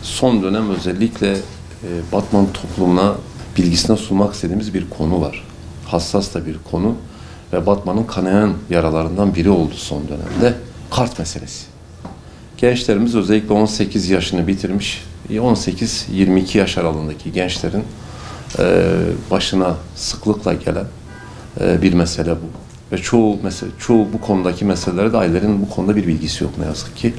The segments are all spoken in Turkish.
Son dönem özellikle Batman toplumuna bilgisine sunmak istediğimiz bir konu var. Hassas da bir konu ve Batman'ın kanayan yaralarından biri oldu son dönemde. Kart meselesi. Gençlerimiz özellikle 18 yaşını bitirmiş, 18-22 yaş aralığındaki gençlerin başına sıklıkla gelen bir mesele bu. Ve çoğu bu konudaki meselelere de ailelerin bu konuda bir bilgisi yok ne yazık ki.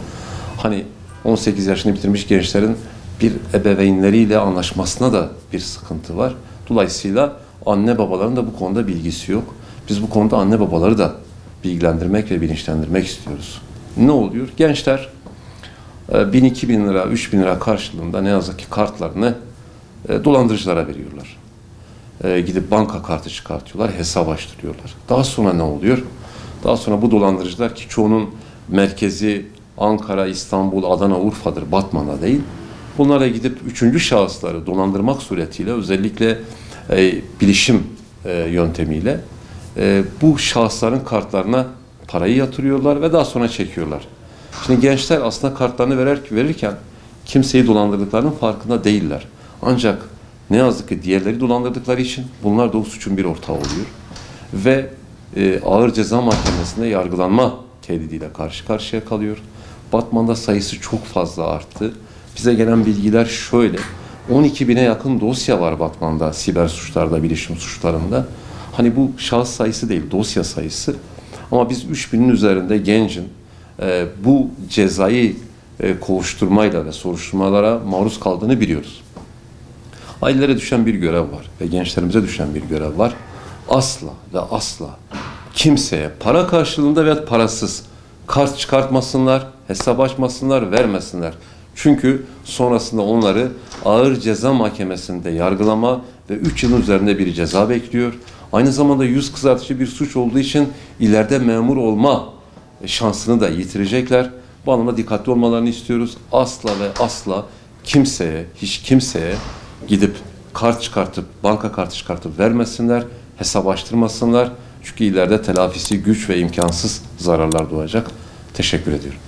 Hani 18 yaşını bitirmiş gençlerin bir ebeveynleriyle anlaşmasına da bir sıkıntı var. Dolayısıyla anne babaların da bu konuda bilgisi yok. Biz bu konuda anne babaları da bilgilendirmek ve bilinçlendirmek istiyoruz. Ne oluyor? Gençler 1000-2000 lira, 3000 lira karşılığında ne yazık ki kartlarını dolandırıcılara veriyorlar. Gidip banka kartı çıkartıyorlar, hesap açtırıyorlar. Daha sonra ne oluyor? Daha sonra bu dolandırıcılar ki çoğunun merkezi Ankara, İstanbul, Adana, Urfa'dır, Batman'da değil. Bunlara gidip üçüncü şahısları dolandırmak suretiyle özellikle bilişim yöntemiyle bu şahısların kartlarına parayı yatırıyorlar ve daha sonra çekiyorlar. Şimdi gençler aslında kartlarını verirken kimseyi dolandırdıklarının farkında değiller. Ancak ne yazık ki diğerleri dolandırdıkları için bunlar da o suçun bir ortağı oluyor. Ve ağır ceza mahkemesinde yargılanma tehdidiyle karşı karşıya kalıyor. Batman'da sayısı çok fazla arttı. Bize gelen bilgiler şöyle. 12.000'e yakın dosya var Batman'da, siber suçlarda, bilişim suçlarında. Hani bu şahıs sayısı değil, dosya sayısı. Ama biz 3.000'in üzerinde gencin bu cezayı kovuşturmayla ve soruşturmalara maruz kaldığını biliyoruz. Ailelere düşen bir görev var ve gençlerimize düşen bir görev var. Asla ve asla kimseye para karşılığında veya parasız kart çıkartmasınlar, hesap açmasınlar, vermesinler. Çünkü sonrasında onları ağır ceza mahkemesinde yargılama ve 3 yılın üzerinde bir ceza bekliyor. Aynı zamanda yüz kızartıcı bir suç olduğu için ileride memur olma şansını da yitirecekler. Bu anlamda dikkatli olmalarını istiyoruz. Asla ve asla kimseye, hiç kimseye gidip kart çıkartıp, banka kartı çıkartıp vermesinler, hesap açtırmasınlar. Çünkü ileride telafisi güç ve imkansız zararlar doğacak. Teşekkür ediyorum.